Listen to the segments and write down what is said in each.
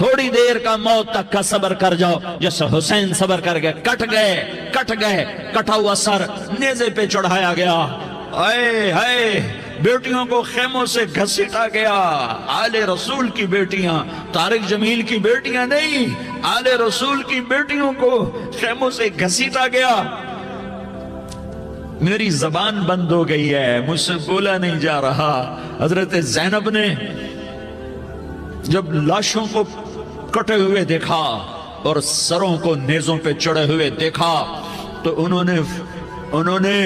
تھوڑی دیر کا موت تک کا صبر کر جاؤ، جیسے حسین صبر کر گئے، کٹ گئے، کٹا ہوا سر نیزے پہ چڑھایا گیا، اے ہائے بیٹیوں کو خیموں سے گھسیٹا گیا، آل رسول کی بیٹیاں، طارق جمیل کی بیٹیاں نہیں، آل رسول کی بیٹیوں کو خیموں سے گھسیٹا گیا۔ میری زبان بند ہو گئی ہے، مجھ سے بولا نہیں جا رہا۔ حضرت زینب نے جب لاشوں کو کٹے ہوئے دیکھا اور سروں کو نیزوں پہ چڑھے ہوئے دیکھا تو انہوں نے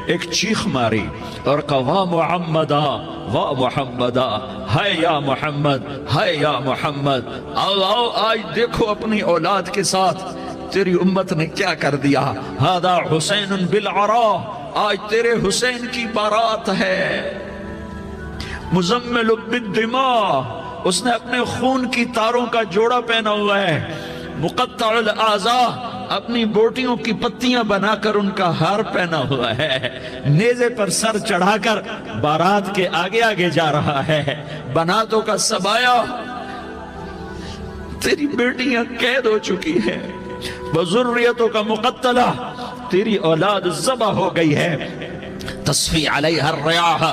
ایک چیخ ماری اور کہا واہ محمدہ، واہ محمدہ، ہے یا محمد، ہے یا محمد، آؤ آج دیکھو اپنی اولاد کے ساتھ تیری امت نے کیا کر دیا۔ ہذا حسین بالعراء، آج تیرے حسین کی بارات ہے۔ مزمل بالدماء، اس نے اپنے خون کی تاروں کا جوڑا پہنا ہوا ہے۔ مقطع الاعضاء، اپنی بوٹیوں کی پتیاں بنا کر ان کا ہار پہنا ہوا ہے، نیزے پر سر چڑھا کر بارات کے آگے آگے جا رہا ہے۔ بناتوں کا سبایا، تیری بیٹیاں قید ہو چکی ہیں، بذریتوں کا مقتلہ، تیری اولاد ذبح ہو گئی ہے۔ تصفی علیہ الریاح،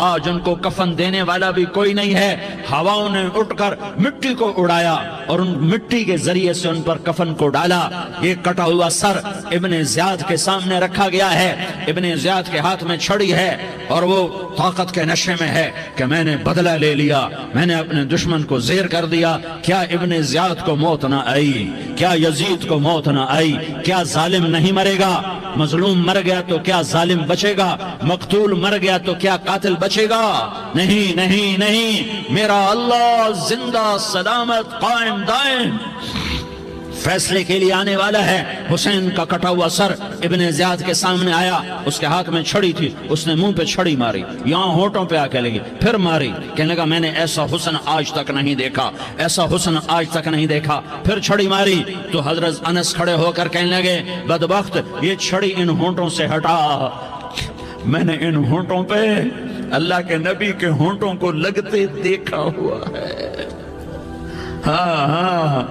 آج ان کو کفن دینے والا بھی کوئی نہیں ہے۔ ہواؤں نے اٹھ کر مٹی کو اڑایا اور ان مٹی کے ذریعے سے ان پر کفن کو ڈالا۔ یہ کٹا ہوا سر ابن زیاد کے سامنے رکھا گیا ہے، ابن زیاد کے ہاتھ میں چھڑی ہے اور وہ طاقت کے نشے میں ہے کہ میں نے بدلہ لے لیا، میں نے اپنے دشمن کو زیر کر دیا۔ کیا ابن زیاد کو موت نہ آئی؟ کیا یزید کو موت نہ آئی؟ کیا ظالم نہیں مرے گا؟ مظلوم مر گیا تو کیا ظالم بچے گا؟ مقتول مر گیا تو کیا قاتل بچے گا؟ نہیں نہیں نہیں، میرا اللہ زندہ سلامت قائم دائم فیصلے کے لیے آنے والا ہے۔ حسین کا کٹا ہوا سر ابن زیاد کے سامنے آیا، اس کے ہاتھ میں چھڑی تھی، اس نے منہ پہ چھڑی ماری، یہاں ہونٹوں پہ آ کے لگی، پھر ماری، کہنے لگا میں نے ایسا حسن آج تک نہیں دیکھا، ایسا حسن آج تک نہیں دیکھا، پھر چھڑی ماری تو حضرت انس کھڑے ہو کر کہنے لگے بدبخت یہ چھڑی ان ہونٹوں سے ہٹا، میں نے ان ہونٹوں پہ اللہ کے نبی کے ہونٹوں کو لگتے دیکھا ہوا ہے۔ ہاں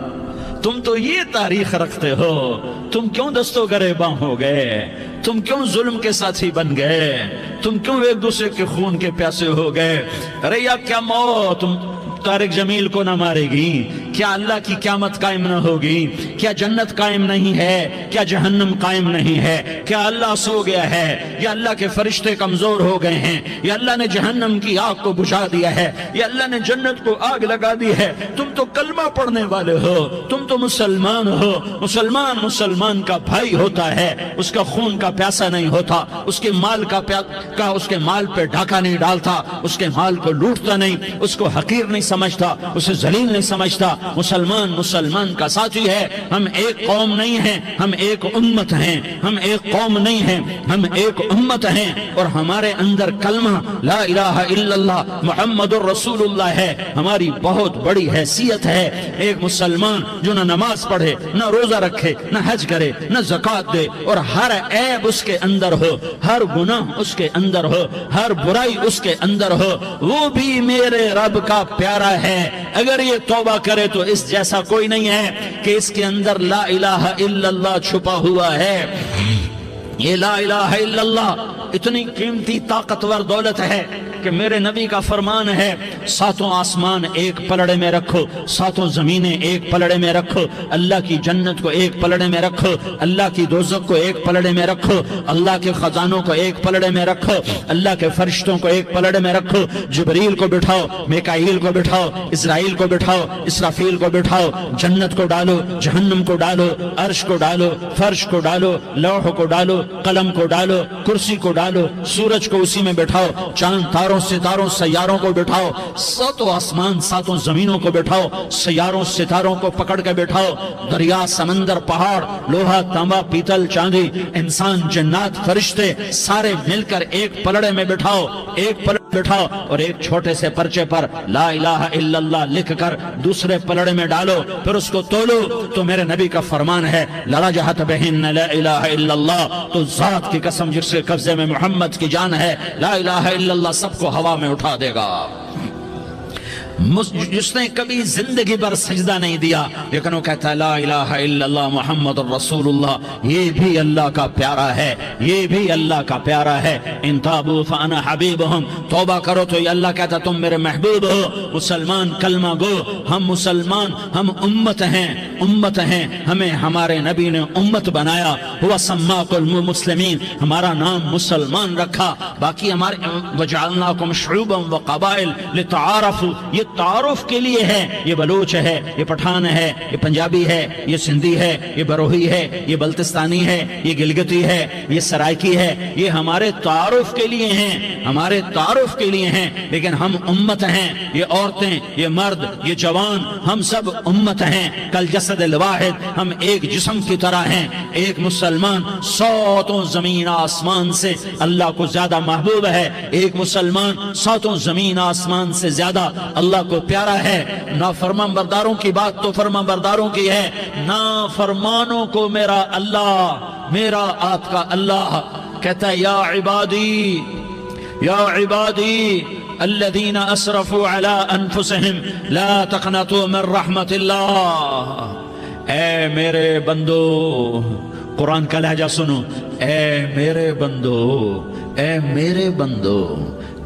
تم تو یہ تاریخ رکھتے ہو، تم کیوں دستوں گریباں ہو گئے؟ تم کیوں ظلم کے ساتھی بن گئے؟ تم کیوں ایک دوسرے کے خون کے پیاسے ہو گئے؟ ارے یا کیا موت طارق جمیل کو نہ مارے گی؟ کیا اللہ کی قیامت قائم نہ ہوگی؟ کیا جنت قائم نہیں ہے؟ کیا جہنم قائم نہیں ہے؟ کیا اللہ سو گیا ہے؟ یا اللہ کے فرشتے کمزور ہو گئے ہیں؟ یا اللہ نے جہنم کی آگ کو بجھا دیا ہے؟ یا اللہ نے جنت کو آگ لگا دی ہے؟ تم تو کلمہ پڑھنے والے ہو، تم تو مسلمان ہو۔ مسلمان کا بھائی ہوتا ہے، اس کا خون کا پیاسا نہیں ہوتا، اس کے مال اس کے مال پہ ڈھاکہ نہیں ڈالتا، اس کے مال کو لوٹتا نہیں، اس کو حقیر نہیں سمجھتا، اسے ذلیل نہیں سمجھتا۔ مسلمان کا ساتھی ہے۔ ہم ایک قوم نہیں ہیں، ہم ایک امت ہیں، ہم ایک قوم نہیں ہیں، ہم ایک امت ہیں، اور ہمارے اندر کلمہ لا الہ الا اللہ محمد الرسول اللہ ہے، ہماری بہت بڑی حیثیت ہے۔ ایک مسلمان جو نہ نماز پڑھے، نہ روزہ رکھے، نہ حج کرے، نہ زکوٰۃ دے، اور ہر عیب اس کے اندر ہو، ہر گناہ اس کے اندر ہو، ہر برائی اس کے اندر ہو، وہ بھی میرے رب کا پیارا ہے۔ اگر یہ توبہ کرے تو اس جیسا کوئی نہیں ہے کہ اس کے اندر لا الہ الا اللہ چھپا ہوا ہے۔ یہ لا الہ الا اللہ اتنی قیمتی طاقتور دولت ہے کہ میرے نبی کا فرمان ہے ساتوں آسمان ایک پلڑے میں رکھو، ساتوں زمینیں ایک پلڑے میں رکھو، اللہ کی جنت کو ایک پلڑے میں رکھو، اللہ کی دوزخ کو ایک پلڑے میں رکھو، اللہ کے خزانوں کو ایک پلڑے میں رکھو، اللہ کے فرشتوں کو ایک پلڑے میں رکھو، جبریل کو بٹھاؤ، میکائیل کو بٹھاؤ، اسرائیل کو بٹھاؤ، اسرافیل کو بٹھاؤ، جنت کو ڈالو، جہنم کو ڈالو، عرش کو ڈالو، فرش کو ڈالو، لوح کو ڈالو، قلم کو ڈالو، کرسی کو ڈالو، سورج کو اسی میں بٹھاؤ، چاند تاروں ستاروں سیاروں کو بٹھاؤ، ساتوں آسمان ساتوں زمینوں کو بٹھاؤ، سیاروں ستاروں کو پکڑ کے بٹھاؤ، دریا سمندر پہاڑ لوہا تانبا پیتل چاندی انسان جنات فرشتے سارے مل کر ایک پلڑے میں بٹھاؤ، ایک پلڑے بٹھاؤ، اور ایک چھوٹے سے پرچے پر لا الہ الا اللہ لکھ کر دوسرے پلڑے میں ڈالو، پھر اس کو تولو تو میرے نبی کا فرمان ہے لرجحت بہن لا الہ الا اللہ، تو ذات کی قسم جس کے قبضے میں محمد کی جان ہے، لا الہ الا اللہ سب کو ہوا میں اٹھا دے گا۔ جس نے کبھی زندگی پر سجدہ نہیں دیا لیکن وہ کہتا ہے لا الہ الا اللہ محمد الرسول اللہ، یہ بھی اللہ کا پیارا ہے، یہ بھی اللہ کا پیارا ہے۔ ان تابوا فانا حبیبہم، توبہ کرو تو یہ اللہ کہتا تم میرے محبوب ہو۔ مسلمان کلمہ گو، ہم مسلمان، ہم امت ہیں، امت ہیں، ہمیں ہمارے نبی نے امت بنایا، ہوا سماکم المسلمین، ہمارا نام مسلمان رکھا، باقی ہمارے وجعلناکم شعوبا وقبائل لتعارفوا، یہ تعارف کے لیے ہے، یہ بلوچ ہے، یہ پٹھان ہے، یہ پنجابی ہے، یہ سندھی ہے، یہ بروہی ہے، یہ بلتستانی ہے، یہ گلگتی ہے، یہ سرائکی ہے، یہ ہمارے تعارف کے لیے ہیں، ہمارے تعارف کے لیے ہیں، لیکن ہم امت ہیں، یہ عورتیں، یہ مرد، یہ جوان، ہم سب امت ہیں، کل جسد الواحد، ہم ایک جسم کی طرح ہیں۔ ایک مسلمان سوتوں زمین آسمان سے اللہ کو زیادہ محبوب ہے، ایک مسلمان سوتوں زمین آسمان سے زیادہ اللہ کو پیارا ہے۔ نافرمان برداروں کی بات تو فرمان برداروں کی ہے، نافرمانوں کو میرا اللہ، میرا آپ کا اللہ کہتا ہے یا عبادی، یا عبادی الذین اسرفوا علی انفسہم لا تقنطوا من رحمت اللہ، اے میرے بندو، قرآن کا لہجہ سنو، اے میرے بندو، اے میرے بندو،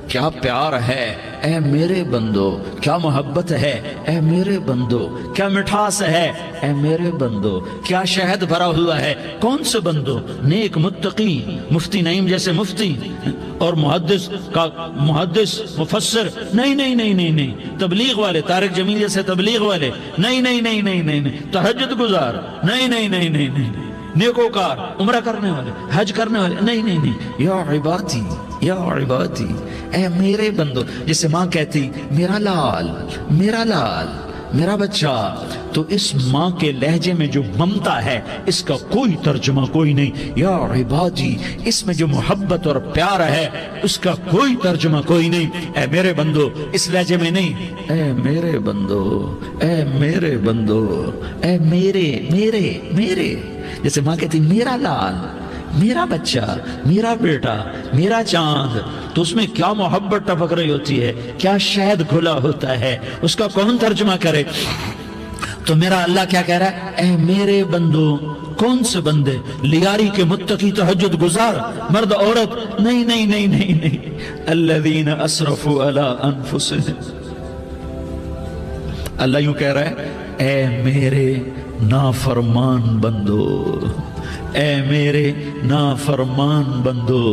کیا پیار ہے، اے میرے بندو، کیا محبت ہے، اے میرے بندو، کیا مٹھاس ہے، اے میرے بندو، کیا شہد بھرا ہوا ہے۔ کون سے بندو؟ نیک متقی، مفتی نعیم جیسے مفتی اور محدث کا محدث مفسر، نہیں نہیں نہیں نہیں نہیں، تبلیغ والے، طارق جمیل جیسے تبلیغ والے، نہیں نہیں نہیں نہیں نہیں، تہجد گزار، نہیں نہیں نہیں نہیں نہیں، نیکوکار، عمرہ کرنے والے، حج کرنے والے، نہیں نہیں نہیں، یا عبادی، یا عبادی، اے میرے بندو، جسے ماں کہتی میرا لال، میرا لال، میرا بچہ، تو اس ماں کے لہجے میں جو ممتا ہے اس کا کوئی ترجمہ کوئی نہیں۔ یا عبادی، اس میں جو محبت اور پیار ہے اس کا کوئی ترجمہ کوئی نہیں۔ اے میرے بندو، اس لہجے میں نہیں، اے میرے بندو، اے میرے بندو، اے میرے میرے میرے، جیسے ماں کہتی میرا لال، میرا بچہ، میرا بیٹا، میرا چاند، تو اس میں کیا محبت ٹپک رہی ہوتی ہے، کیا شہد گھلا ہوتا ہے، اس کا کون ترجمہ کرے؟ تو میرا اللہ کیا کہہ رہا ہے؟ اے میرے بندو، کون سے بندے؟ لیاری کے متقی، تہجد گزار، مرد عورت، نہیں نہیں نہیں نہیں نہیں، الذین اسرفوا علی انفسہم، اللہ یوں کہہ رہا ہے اے میرے نافرمان بندو، اے میرے نافرمان بندو،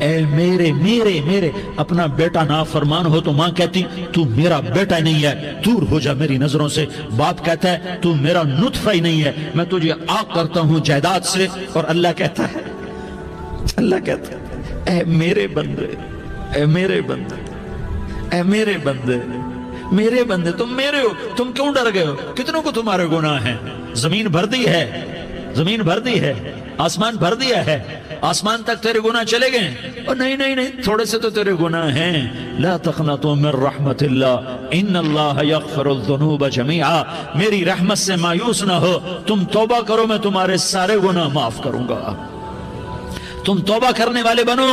اے میرے میرے میرے، اپنا بیٹا نافرمان ہو تو ماں کہتی تو میرا بیٹا نہیں ہے، دور ہو جا میری نظروں سے۔ باپ کہتا ہے تو میرا نطفہ ہی نہیں ہے، میں تجھے عاق کرتا ہوں جائیداد سے۔ اور اللہ کہتا ہے، اللہ کہتا ہے اے میرے بندے، اے میرے بندے، اے میرے بندے، میرے بندے، تم میرے ہو، تم کیوں ڈر گئے ہو؟ کتنوں کو تمہارے گناہ ہیں؟ زمین بھر دی ہے، زمین بھر دی ہے، آسمان بھر دیا ہے، آسمان تک تیرے گناہ چلے گئے، اور نہیں نہیں نہیں، تھوڑے سے تو تیرے گناہ ہیں۔ لا تقنطوا من رحمت اللہ ان اللہ یغفر الذنوب جميعا، میری رحمت سے مایوس نہ ہو، تم توبہ کرو، میں تمہارے سارے گناہ معاف کروں گا۔ تم توبہ کرنے والے بنو،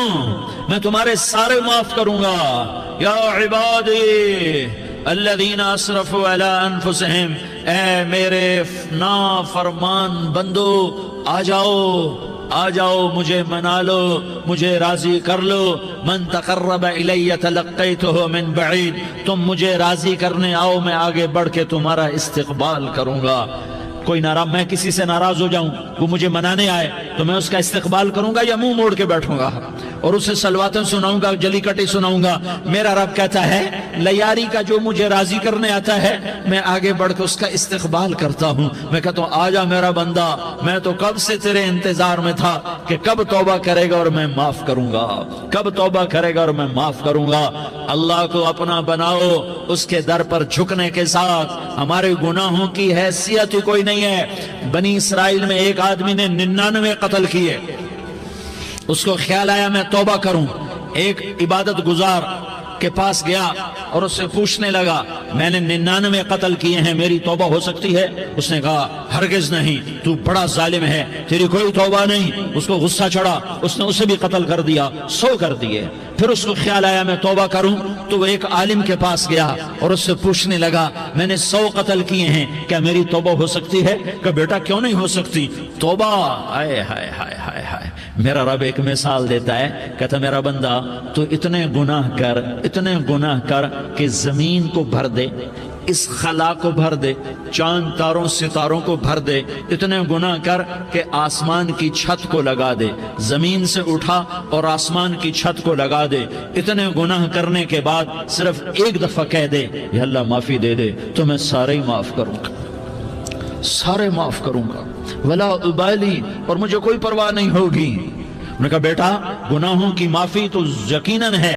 میں تمہارے سارے معاف کروں گا۔ یا عبادی الذین اسرفوا علی انفسہم، اے میرے نافرمان بندو، آ جاؤ، آ جاؤ، مجھے منا لو، مجھے راضی کر لو۔ من تقرب الی تلقیتہ من بعید، تم مجھے راضی کرنے آؤ، میں آگے بڑھ کے تمہارا استقبال کروں گا۔ کوئی ناراض، میں کسی سے ناراض ہو جاؤں، وہ مجھے منانے آئے تو میں اس کا استقبال کروں گا یا منہ موڑ کے بیٹھوں گا اور اسے صلواتیں سناؤں گا، جلی کٹی سناؤں گا؟ میرا رب کہتا ہے لیاری کا جو مجھے راضی کرنے آتا ہے میں آگے بڑھ کے اس کا استقبال کرتا ہوں۔ میں کہتا ہوں آ جا میرا بندہ، میں تو کب سے تیرے انتظار میں تھا کہ کب توبہ کرے گا اور میں معاف کروں گا، کب توبہ کرے گا اور میں معاف کروں گا۔ اللہ کو اپنا بناؤ، اس کے در پر جھکنے کے ساتھ ہمارے گناہوں کی حیثیت ہی کوئی نہیں ہے۔ بنی اسرائیل میں ایک آدمی نے 99 قتل کیے، اس کو خیال آیا میں توبہ کروں، ایک عبادت گزار کے پاس گیا اور اس سے پوچھنے لگا میں نے 99 قتل کیے ہیں، میری توبہ ہو سکتی ہے؟ اس نے کہا ہرگز نہیں، تو بڑا ظالم ہے، تیری کوئی توبہ نہیں۔ اس کو غصہ چڑھا، اس نے اسے بھی قتل کر دیا، 100 کر دیے۔ پھر اس کو خیال آیا میں توبہ کروں، تو وہ ایک عالم کے پاس گیا اور اس سے پوچھنے لگا میں نے 100 قتل کیے ہیں، کیا میری توبہ ہو سکتی ہے؟ کہ بیٹا کیوں نہیں ہو سکتی توبہ؟ ہائے ہائے ہائے ہائے ہائے، میرا رب ایک مثال دیتا ہے، کہتا میرا بندہ تو اتنے گناہ کر کہ زمین کو بھر دے، اس خلا کو بھر دے، چاند تاروں ستاروں کو بھر دے، اتنے گناہ کر کہ آسمان کی چھت کو لگا دے، زمین سے اٹھا اور آسمان کی چھت کو لگا دے، اتنے گناہ کرنے کے بعد صرف ایک دفعہ کہہ دے یا اللہ معافی دے دے تو میں سارے ہی معاف کروں گا، سارے معاف کروں گا، ولا ابالی، اور مجھے کوئی پرواہ نہیں ہوگی۔ انہوں نے کہا بیٹا گناہوں کی معافی تو یقیناً ہے،